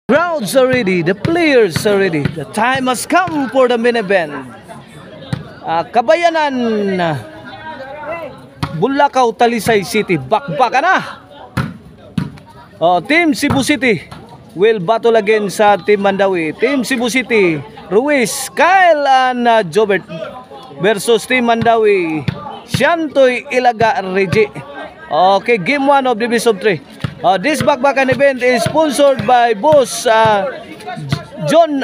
Crowds are ready, the players are ready. The time has come for the main event. Kabayanan, Bulacau, Talisay City, bakbakan na. Team Cebu City will battle again sa Team Mandawi. Team Cebu City, Ruiz, Kyle and Jobert versus Team Mandawi, Shantoy, Ilaga, Reggie. Okay, game 1 of Division 3. This bakbakan event is sponsored by Boss John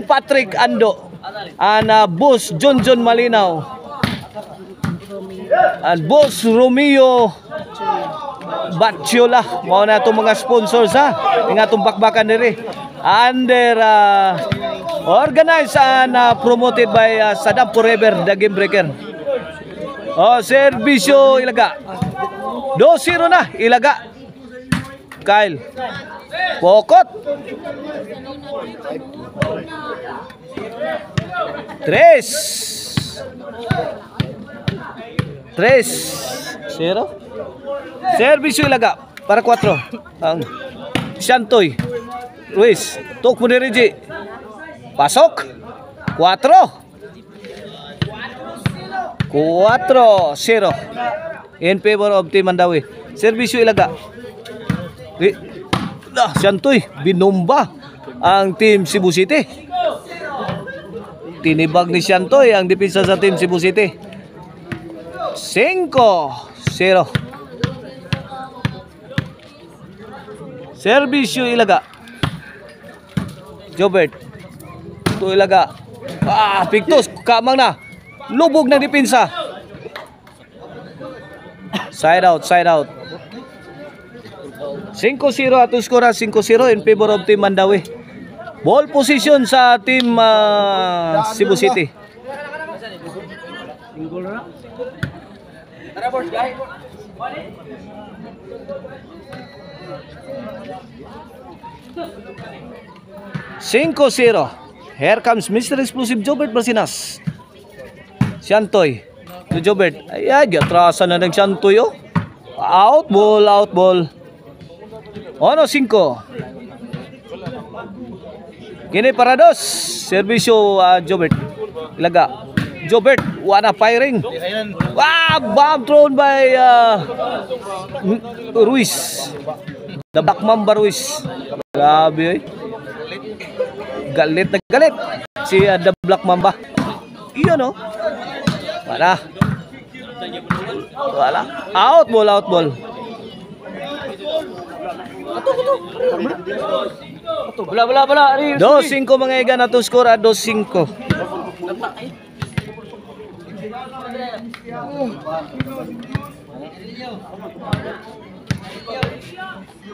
Patrick Ando and Boss John Malinaw and Boss Romeo Batchola. Mao na itong mga sponsors ng atong bakbakan diri. Under organized and promoted by Saddam Forever, the Game Breaker. Servisyo Ilaga. 2-0 na Ilaga. Kyle Pokot 3-0. Servisyo Ilaga para 4. Ang Shantoy Ruiz tuk mo ni Reggie. Pasok 4-0 in favor of Team Mandawi. Servisyo Ilaga. Shantoy binomba ang Team Cebu City. Tinibag ni Shantoy ang depensa sa Team Cebu City. 5-0. Servisyo Ilaga. Jobert to Ilaga. Pictus kamang na. Lubog ng depensa. Side out. 5-0 atong skora, 5-0 in favor of Team Mandawi. Ball position sa Team Cebu City. Here comes Mr. Explosive Jobert Basinas. Shantoy to Jobert. Ay, atrasan na ng Shantoy. Out ball. 5. Kini para 2. Servisyo Jobert Ilaga. Jobert wala firing. Bomb thrown by Ruiz. The Black Mamba Ruiz. Grabe. Galit si The Black Mamba. Iyon Wala. Out ball. Bala. 2-5 mga iga na to score at 2-5.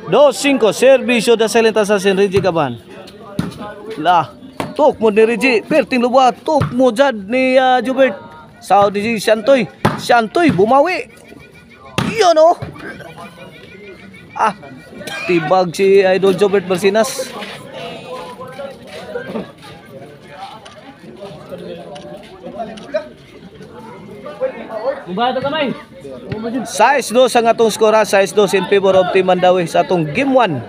2-5 servisyo da Silent Assassin Reggie Caban. Tuk mo ni Reggie, perting luwa, tuk mo jad ni Jobert. Sao ni Shantoy bumawi. Iyon tibag si Idol Jobert Basinas. Size 2 ang atong skora, size 2 in favor of Team Mandawi sa atong game 1.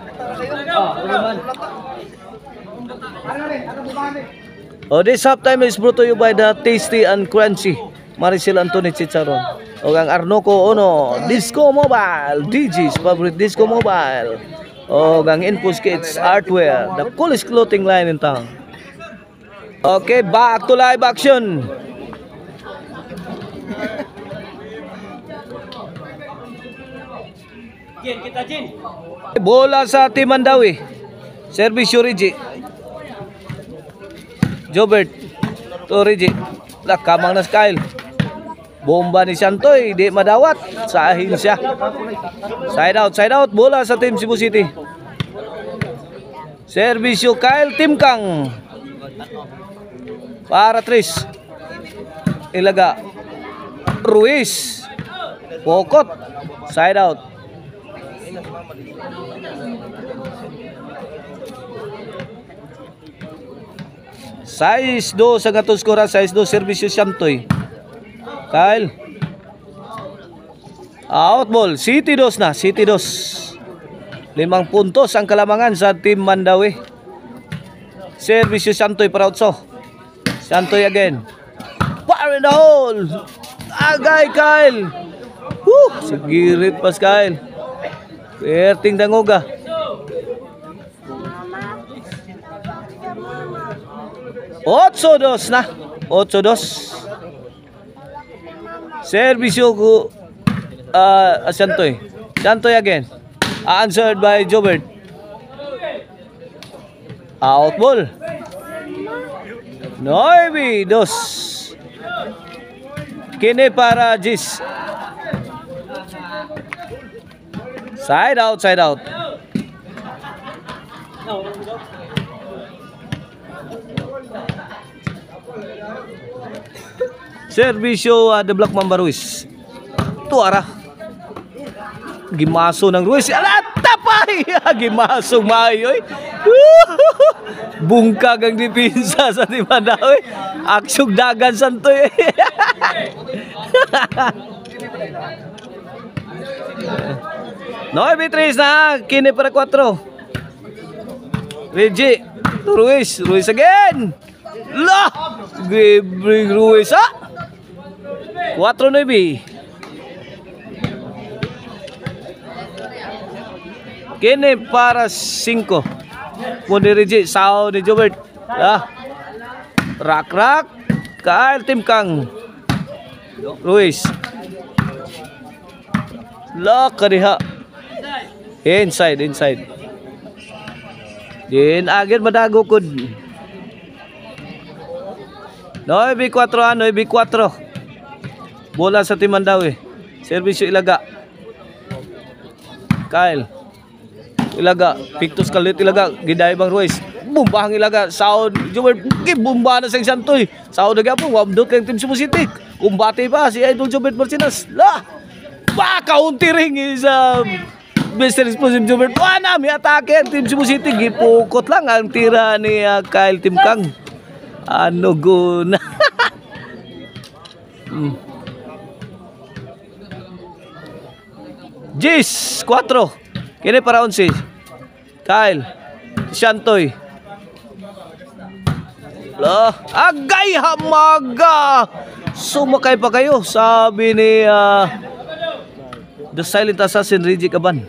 This halftime is brought to you by the Tasty and Crunchy Maricel Anthony Chicharon o ang Arnoco Ono Disco Mobile, DJ's favorite Disco Mobile o ang Infos Kids Artwear, the coolest clothing line in town. Okay, back to live action. Bola sa Team Mandawi. Servisyo Reggie. Jobert to Reggie. Kamang na Kyle. Bomba ni Shantoy, di madawat. Sahin siya. Side out. Bola sa Team Cebu City. Servisyo Kyle Timkang. Para 3. Ilaga. Ruiz. Pokot. Side out. Size 2 sa gatong skora, size 2 servisyo Shantoy. Kyle. Out ball, City 2 na, City 2. 5 puntos ang kalamangan sa Team Mandawi. Servicio Santoy para Otso. Santoy again. Fire in the hole. Agay Kyle. Sigirit pas Kyle. Perting dangoga. Otso dos na. 8-2. Servicio ko Santoy. Santoy again. Answered by Jobert. Out ball. 9-2. Kini para Gis. Side out, side out. Servisyo The Black Mamba Ruiz. Tuara. Gimaso ng Ruiz. Tapay! Gimaso mayo. Bungkag ang dipinsa sa Timanda. Aksyog dagan Santoy. No, B3 na. Kini para 4. Reggie. Ruiz. Ruiz again. Lah! Bring Ruiz ha? 4-9. Kini para 5. Muni Reggie. Sao ni Jobert. Rak. Kyle Tim Kang. Ruiz. Lock kadiha. Inside. Din agad madago kud. 9-4 9-4. Bola sa Timandawi. Servisyo Ilaga. Kyle. Ilaga. Pictus Kalit Ilaga. Giday bang Ruiz. Bumbahang Ilaga. Saud. Jumper. Bumba na sa Santoy. Saud na po. Wabdot kang Team Cebu City. Kumbati pa si Idol Jobert Marcinas. Counter-ring is Mr. Explosive Jobert. May atake ang Team Cebu City. Gipukot lang ang tira ni Kyle Tim Kang. Ano guna. Gis 4. Kini para 11. Kyle Santoy. Agay hamaga. Sumakay pa kayo, sabi ni The Silent Assassin Reggie Caban.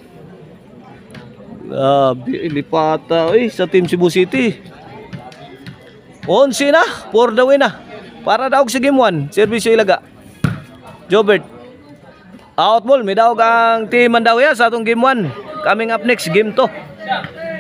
Lipata sa Team Cebu City. 11 na, for the win na. Para daog sa game 1, Servisyo Ilaga. Jobert. Out ball, may daog ang Team Mandawi sa atong game 1. Coming up next, game 2.